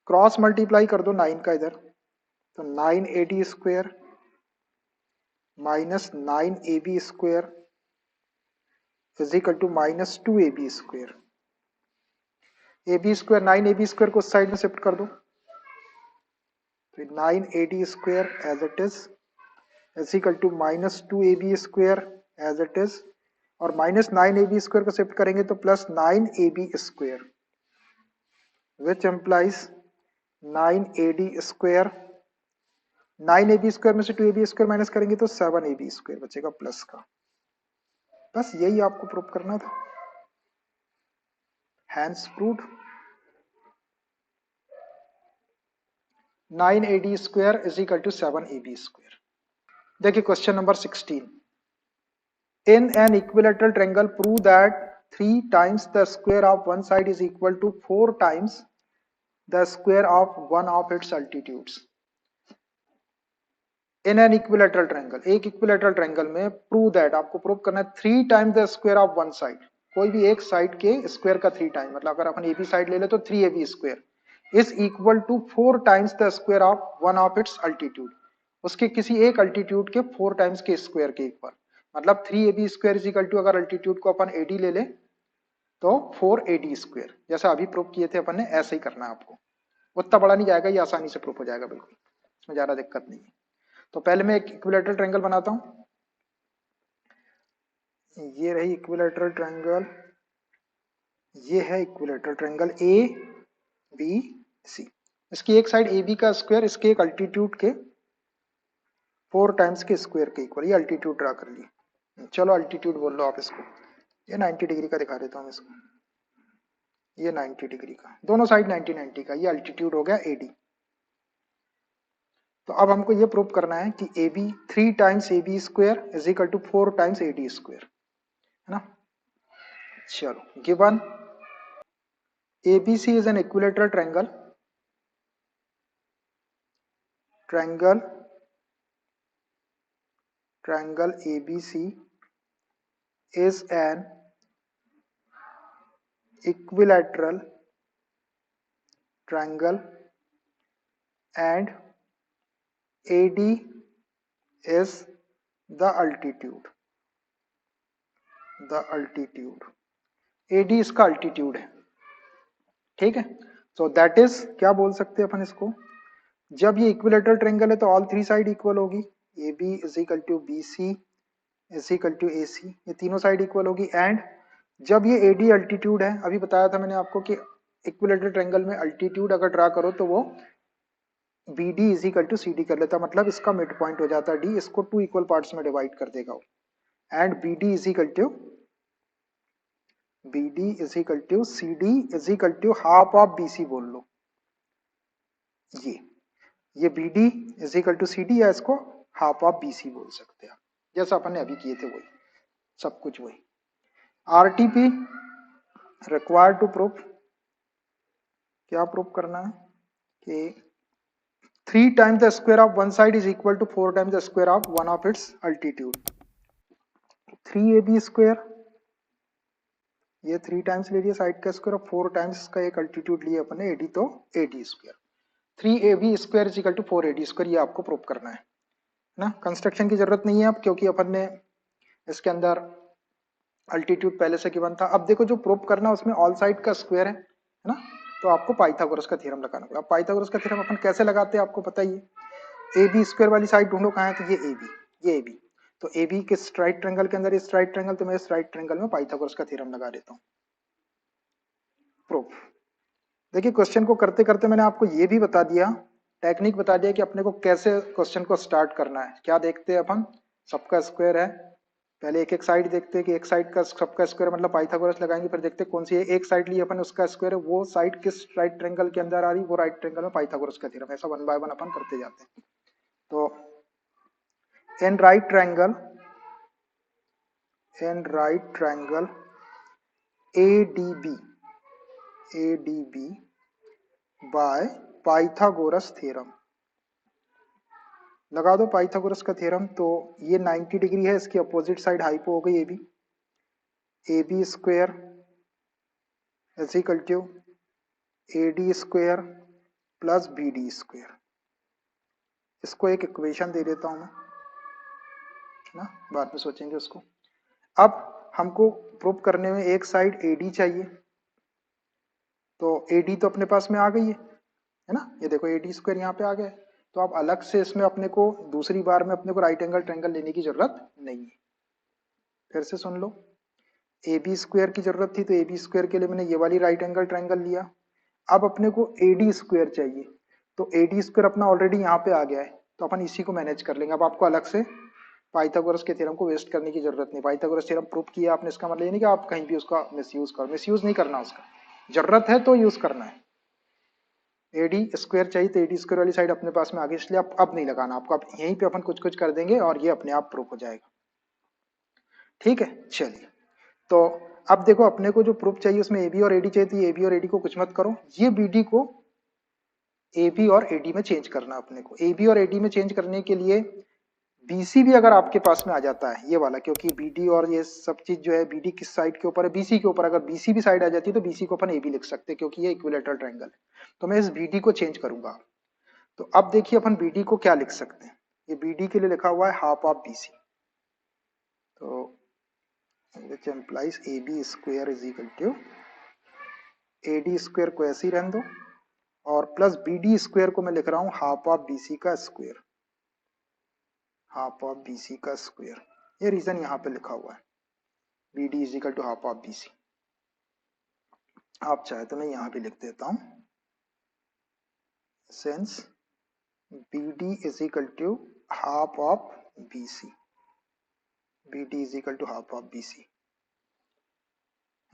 Cross multiply कर दो 9 का इधर, तो 9AD square minus 9AB square is equal to minus 2AB square. AB square 9AB square को उस साइड में शिफ्ट कर दो, तो 9AD square as it is equal to minus 2AB square as it is, और माइनस 9AB स्क्वायर को shift करेंगे तो plus 9AB square, which implies 9AD square. 9AB square में से 2AB स्क्वायर माइनस करेंगे तो 7AB स्क्वायर बचेगा plus का। बस यही आपको प्रूव करना था, hence proved. 9AD square is equal to 7AB square. देखिए question number 16, in an equilateral triangle prove that 3 times the square of one side is equal to 4 times the square of one of its altitudes। In an equilateral triangle, एक equilateral triangle में prove that, आपको prove करना है 3 times the square of one side, कोई भी एक side के square का 3 टाइम, मतलब अगर अपन AB साइड ले ले तो 3AB square is equal to 4 times the square of one of its altitude, उसके किसी एक अल्टीट्यूड के 4 टाइम्स के स्क्वायर के इक्वल, मतलब 3AB square is equal to, अगर अल्टीट्यूड को अपन AD ले ले तो 4AD स्क्वायर, जैसा अभी प्रूव किए थे अपन ने, ऐसे ही करना है आपको। उतना बड़ा नहीं जाएगा, ये आसानी से प्रूव हो जाएगा बिल्कुल, इसमें ज्यादा दिक्कत नहीं है। तो पहले मैं एक इक्विलेटरल ट्रायंगल बनाता हूं, ये रही इक्विलेटरल ट्रायंगल, ये है इक्विलेटरल ट्रायंगल ABC। इसकी एक साइड AB का स्क्वायर इसके एक अल्टीट्यूड के 4 टाइम्स के स्क्वायर के इक्वल, ये अल्टीट्यूड ड्रा कर लिए। चलो अल्टीट्यूड बोल लो आप इसको, ये 90 डिग्री का दिखा देता हूं इसको, ये 90 डिग्री का, दोनों साइड 90 90 का, ये अल्टीट्यूड हो गया AD। तो अब हमको ये प्रूव करना है कि AB 3 times AB square is equal to 4 times AD square, है ना। चलो given ABC is an equilateral triangle, triangle ABC is an equilateral triangle and AD is the altitude, AD इसका अल्टीट्यूड है, ठीक है। सो दैट इज, क्या बोल सकते हैं अपन इसको, जब ये इक्विलेटरल ट्रायंगल है तो ऑल थ्री साइड इक्वल होगी, AB is equal to BC is equal to AC, ये तीनों साइड इक्वल होगी। एंड जब ये AD अल्टीट्यूड है, अभी बताया था मैंने आपको कि इक्विलेटरल ट्रायंगल में अल्टीट्यूड अगर ड्रा करो तो वो BD is equal to CD कर लेता, मतलब इसका मिड पॉइंट हो जाता है D, इसको 2 इक्वल पार्ट्स में डिवाइड कर देगा, and BD is equal to CD is equal to half of BC बोल लो, ये BD is equal to CD या इसको हाफ ऑफ BC बोल सकते हैं, जैसा अपन ने अभी किए थे वही, सब कुछ वही। RTP रिक्वायर्ड टू प्रूव, क्या प्रूव करना है कि 3 times the square of one side is equal to 4 times the square of one of its altitude. 3AB square, ये 3 टाइम्स ले लिया साइड का स्क्वायर, और 4 टाइम्स का एक अल्टीट्यूड लिया अपन ने AD, तो AD स्क्वायर। 3AB square is equal to 4AD square, ये आपको प्रूव करना है ना। कंस्ट्रक्शन की जरूरत नहीं है अब, क्योंकि अपन ने इसके अंदर अल्टीट्यूड पहले से गिवन था। अब देखो जो प्रूव करना है उसमें ऑल साइड का स्क्वायर है ना, तो आपको पाइथागोरस का थ्योरम लगाना पड़ेगा। पाइथागोरस का थ्योरम अपन कैसे लगाते हैं आपको पता ही है, AB स्क्वायर वाली साइड ढूंढो कहाँ है, तो ये AB, ये AB, तो AB किस राइट ट्रायंगल के अंदर, इस राइट ट्रायंगल, तो मैं इस राइट ट्रायंगल में पाइथागोरस का थ्योरम लगा देता हूँ। प्रूफ। देखिए क्वेश्चन को करते करते मैंने आपको ये भी बता दिया, टेक्निक बता दिया कि अपने को कैसे क्वेश्चन को स्टार्ट करना है। क्या देखते हैं अपन, सबका स्क्वायर है, पहले एक एक साइड देखते हैं कि एक साइड का सबका स्क्वायर मतलब पाइथागोरस लगाएंगे, फिर देखते हैं कौन सी एक साइड ली अपन उसका स्क्वायर है, वो साइड किस राइट ट्रायंगल के अंदर आ रही, वो राइट ट्रायंगल में पाइथागोरस का थ्योरम, ऐसा वन बाय वन अपन करते जाते हैं। तो इन right triangle ADB by Pythagoras theorem लगा दो, पाइथागोरस का थ्योरम। तो ये 90 डिग्री है, इसकी अपोजिट साइड हाइपो हो गई AB square is equal to AD square plus BD square. इसको एक इक्वेशन दे देता हूं मैं, है ना, बाद में सोचेंगे उसको। अब हमको प्रूव करने में एक साइड AD चाहिए, तो AD तो अपने पास में आ गई है ना, ये देखो AD स्क्वायर यहाँ पे आ गया है। तो अब अलग से इसमें अपने को दूसरी बार में अपने को राइट एंगल ट्रायंगल लेने की जरूरत नहीं है। फिर से सुन लो, AB स्क्वायर की जरूरत थी, तो AB स्क्वायर के लिए मैंने ये वाली राइट एंगल ट्रायंगल लिया। अब अपने को AD स्क्वायर चाहिए, तो AD स्क्वायर अपना ऑलरेडी यहाँ पे आ गया है, तो अपन इसी को मैनेज कर लेंगे। अब आपको अलग से पाइथागोरस के थ्योरम को वेस्ट करने की जरूरत नहीं, पाइथागोरस थ्योरम प्रूव किया आपने, इसका मतलब ये नहीं कि आप कहीं भी उसका मिसयूज करो, मिसयूज नहीं करना, उसका जरूरत है तो यूज करना है। AD स्क्वायर चाहिए, तो AD स्क्वायर वाली साइड अपने पास में आ गई, इसलिए अब नहीं लगाना आपको, अब यहीं पे अपन कुछ कुछ कर देंगे और ये अपने आप प्रूफ हो जाएगा। ठीक है, चलिए। तो अब देखो अपने को जो प्रूफ चाहिए उसमें AB और AD चाहिए, तो ये AB और AD को कुछ मत करो, ये BD को AB और AD में चेंज करना अपने को। AB और AD में चेंज करने के लिए BC भी अगर आपके पास में आ जाता है ये वाला, क्योंकि BD और ये सब चीज जो है, BD किस साइड के ऊपर है, BC के ऊपर, अगर BC भी साइड आ जाती है तो BC को अपन AB लिख सकते हैं, क्योंकि ये इक्विलेटरल ट्रायंगल है। तो मैं इस BD को चेंज करूंगा। तो अब देखिए अपन BD को क्या लिख सकते हैं, ये BD के लिए लिखा हुआ है हाफ ऑफ BC, तो which implies AB square is equal to AD square को ऐसे ही रहने दो, और प्लस BD स्क्वायर को मैं लिख रहा हूं हाफ ऑफ BC का स्क्वायर, हाफ ऑफ BC का स्क्वायर, ये रीजन यहाँ पे लिखा हुआ है, BD is equal to half of BC। आप चाहे तो मैं यहाँ भी लिख देता हूं, since BD is equal to half of BC, BD is equal to half of BC,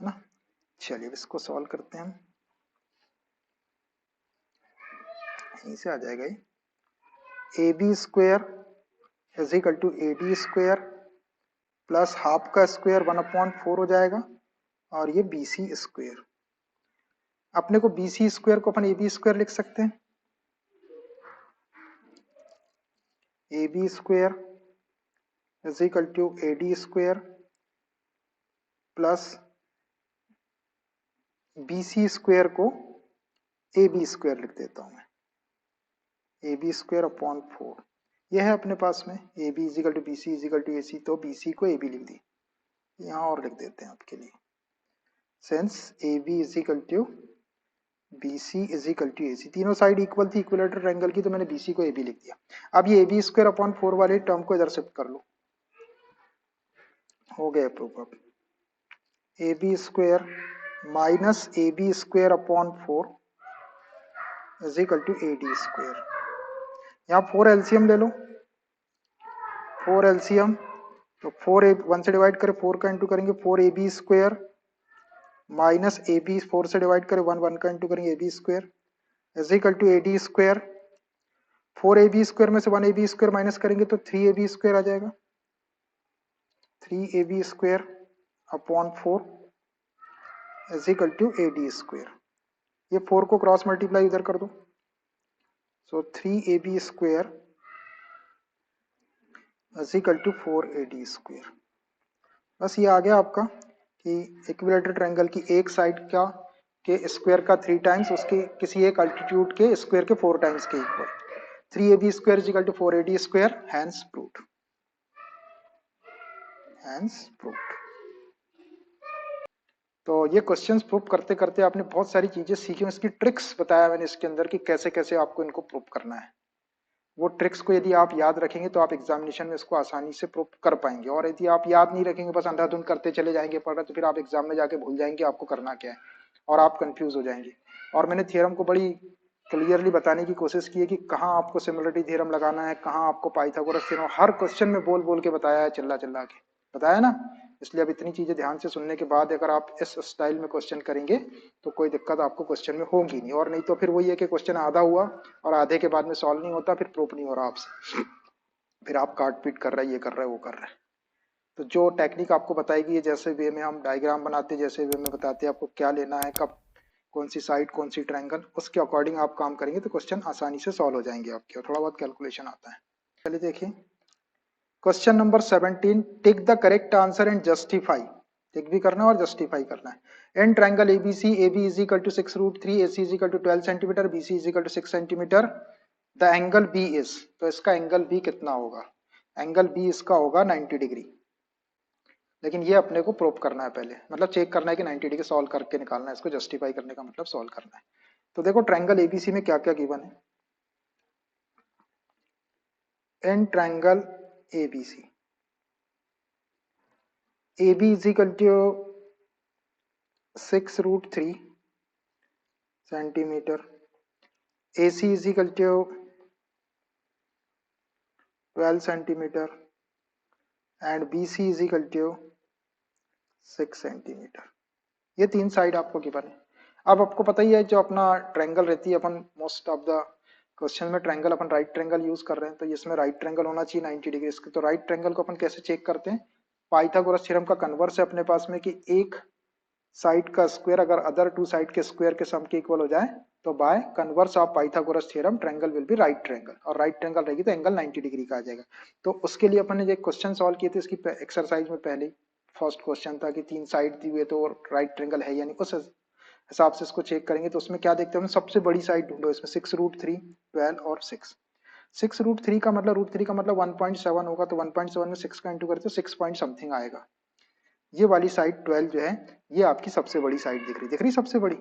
है ना। चलिए इसको सॉल्व करते हैं हम, यहीं से आ जाएगा ये, AB square is equal to AD square plus half का स्क्वायर 1/4 हो जाएगा, और ये BC स्क्वायर। अपने को BC स्क्वायर को अपन AB स्क्वायर लिख सकते हैं, AB square is equal to AD square plus BC square को AB स्क्वायर लिख देता हूं मैं, AB स्क्वायर अपॉन 4। यह है अपने पास में AB is equal to BC is equal to AC, तो BC को AB लिख दी, यहाँ और लिख देते हैं आपके लिए, since AB is equal to BC is equal to AC, तीनों साइड इक्वल थी इक्विलेटरल ट्रायंगल की, तो मैंने BC को AB लिख दिया। अब ये AB स्क्वायर अपॉन 4 वाले टर्म को इधर शिफ्ट कर लो, हो गया प्रूफ। अब AB square minus AB square upon 4 is equal to AD square. यहाँ 4 एलसीएम ले लो, 4 एलसीएम, तो 4 1 से डिवाइड करें 4 का इंटू करेंगे 4AB स्क्वायर माइनस AB 4 से डिवाइड करें 1 का इंटू करेंगे AB square is equal to AD square. 4AB square में से 1AB स्क्वायर माइनस करेंगे तो 3AB स्क्वायर आ जाएगा, 3AB square upon 4 is equal to AD square. ये 4 को क्रॉस मल्टीप्लाई इधर कर दो, so 3AB square is equal to 4AD square. बस ये आ गया आपका कि इक्विलेटरल ट्रायंगल की एक साइड का के स्क्वायर का 3 टाइम्स उसके किसी एक अल्टीट्यूड के स्क्वायर के 4 टाइम्स के equal, 3AB square is equal to 4AD square, hence proved, hence proved. तो ये क्वेश्चंस प्रूव करते करते आपने बहुत सारी चीजें सीखी, इसकी ट्रिक्स बताया मैंने इसके अंदर कि कैसे कैसे आपको इनको प्रूव करना है। वो ट्रिक्स को यदि आप याद रखेंगे तो आप एग्जामिनेशन में इसको आसानी से प्रूव कर पाएंगे, और यदि आप याद नहीं रखेंगे, बस अंधाधुंध करते चले जाएंगे पढ़, तो फिर आप एग्जाम में जाके भूल जाएंगे आपको करना क्या है और आप कंफ्यूज हो जाएंगे। और मैंने थ्योरम को बड़ी क्लियरली बताने की कोशिश की है कि कहाँ आपको सिमिलरिटी थ्योरम लगाना है, कहाँ आपको पाइथागोरस थ्योरम, हर क्वेश्चन में बोल बोल के बताया है, चिल्ला चिल्ला के बताया ना। इसलिए अब इतनी चीजें ध्यान से सुनने के बाद अगर आप इस स्टाइल में क्वेश्चन करेंगे तो कोई दिक्कत आपको क्वेश्चन में होगी नहीं, और नहीं तो फिर वही है कि क्वेश्चन आधा हुआ और आधे के बाद में सॉल्व नहीं होता, फिर प्रूफ नहीं हो रहा आपसे, फिर आप काट पीट कर रहे हैं, ये कर रहे हैं वो कर रहे हैं। तो जो टेक्निक आपको बताएगी ये जैसे वे में हम डायग्राम बनाते हैं, जैसे वे में बताते हैं आपको क्या लेना है, कब कौन सी साइड कौन सी ट्रायंगल, उसके अकॉर्डिंग आप काम करेंगे तो क्वेश्चन आसानी से सॉल्व हो जाएंगे आपके, और थोड़ा बहुत कैलकुलेशन आता है। चलिए देखिए question number 17, take the correct answer and justify. Tick भी करना है और जस्टिफाई करना है। In triangle ABC, AB is equal to 6√3, AC is equal to 12 centimetre, BC is equal to 6 centimetre, the angle B is, तो इसका angle B कितना होगा, एंगल बी इसका होगा 90 डिग्री। लेकिन ये अपने को प्रूव करना है पहले, मतलब चेक करना है कि 90 डिग्री, सॉल्व करके निकालना है इसको, जस्टिफाई करने का मतलब सॉल्व करना है। तो देखो ट्रायंगल एबीसी में क्या क्या गिवन है। In triangle ABC, AB is equal to 6√3 centimetre, AC is equal to 12 centimetre and BC is equal to 6 centimetre. ये तीन साइड आपको गिवन है। अब आपको पता ही है जो अपना ट्रायंगल रहती है, अपन मोस्ट ऑफ द क्वेश्चन में ट्रायंगल अपन राइट ट्रायंगल यूज कर रहे हैं, तो इसमें राइट ट्रायंगल होना चाहिए 90 डिग्री इसके। तो राइट ट्रायंगल को अपन कैसे चेक करते हैं, पाइथागोरस थ्योरम का कन्वर्स है अपने पास में कि एक साइड का स्क्वायर अगर अदर टू साइड के स्क्वायर के सम के इक्वल हो जाए तो bye converse of Pythagoras theorem triangle will be right triangle, और राइट ट्रायंगल रहेगी तो एंगल 90 डिग्री का आ जाएगा। तो उसके लिए अपन ने एक क्वेश्चन सॉल्व किए थे इसकी एक्सरसाइज में, पहले फर्स्ट क्वेश्चन था कि तीन साइड दी हुई तो राइट ट्रायंगल है, यानी उस हिसाब से इसको चेक करेंगे। तो उसमें क्या देखते हैं, सबसे बड़ी साइड ढूंढो, इसमें 6√3, 12 और 6। 6√3 का मतलब, √3 का मतलब 1.7 होगा, तो 1.7 में 6 का इंटू करते तो 6 पॉइंट समथिंग आएगा। ये वाली साइड 12 जो है ये आपकी सबसे बड़ी साइड दिख रही सबसे बड़ी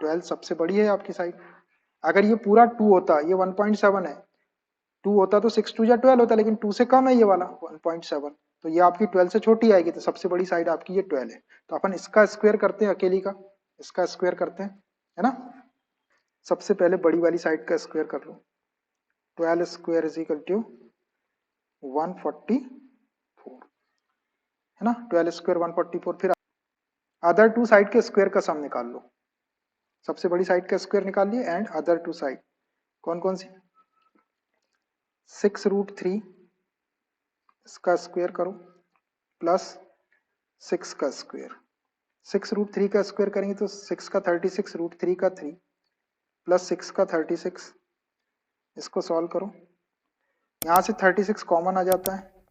12 सबसे बड़ी है आपकी साइड। अगर ये पूरा 2 होता, ये 1.7 है, 2 होता तो 6 2 या 12 होता, लेकिन 2 से कम है ये वाला 1.7, तो ये आपकी 12 से छोटी आएगी, तो सबसे बड़ी साइड आपकी ये 12 है। तो अपन इसका स्क्वायर करते हैं, अकेली का इसका स्क्वायर करते हैं, है ना। सबसे पहले बड़ी वाली साइड का स्क्वायर कर लो, 12 स्क्वायर इज इक्वल टू 144, है ना, 12 स्क्वायर 144। फिर अदर टू साइड के स्क्वायर का सम निकाल लो, सबसे बड़ी साइड का स्क्वायर निकाल लिए, एंड अदर टू साइड कौन कौन सी, 6√3 इसका स्क्वायर करो प्लस 6 का स्क्वायर, 6√3 का स्क्वायर करेंगे तो 6 का 36, √3 का 3 प्लस 6 का 36, इसको सॉल्व करो। यहाँ से 36 कॉमन आ जाता है,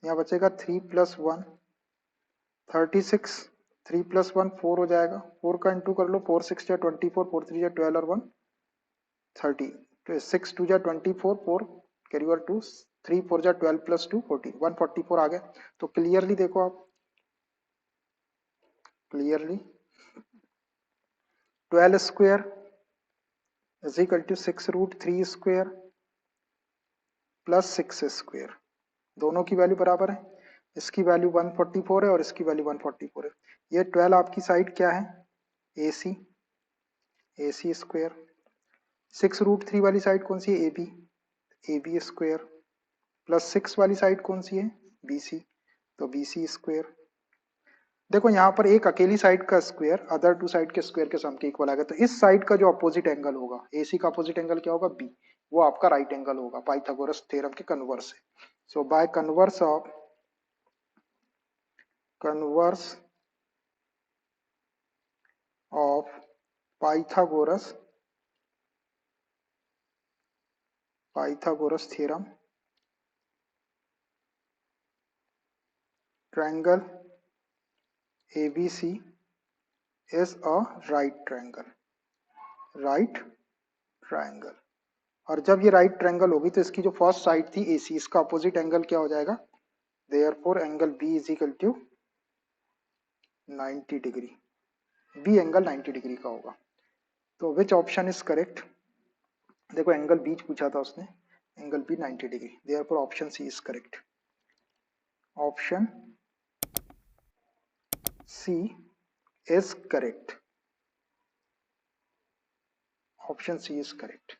यहाँ बचेगा 3 + 1, 36, 3 + 1 4 हो जाएगा, 4 का इंटू कर लो, 4 6 या 24, 4 3 या 12 और 1 30, 6 2 या 24, 4 कैरी ओवर 2, 3 4 या 12 + 2 14, 144 आ गया। तो क्लियरली देखो आप, clearly 12 square is equal to 6√3 square plus 6 square, दोनों की वैल्यू बराबर है, इसकी वैल्यू 144 है और इसकी वैल्यू 144 है। ये 12 आपकी साइड क्या है, AC, AC स्क्वायर, 6√3 वाली साइड कौन सी है, AB, AB स्क्वायर, प्लस 6 वाली साइड कौन सी है, BC, तो BC स्क्वायर। देखो यहाँ पर एक अकेली साइड का स्क्वायर अदर टू साइड के स्क्वायर के सम के इक्वल आएगा, तो इस साइड का जो अपोजिट एंगल होगा, AC का अपोजिट एंगल क्या होगा, B, वो आपका राइट एंगल होगा पाइथागोरस थ्योरम के कन्वर्स से। So by converse of Pythagoras theorem, triangle ABC is a right triangle। और जब ये राइट ट्रायंगल होगी तो इसकी जो फर्स्ट साइड थी AC, इसका अपोजिट एंगल क्या हो जाएगा, therefore angle B is equal to 90 degree, B angle 90 degree का होगा। तो विच ऑप्शन इज करेक्ट? देखो एंगल बीच पूछा था उसने, angle B 90 degree, therefore option C is correct. Option C is correct, option C is correct.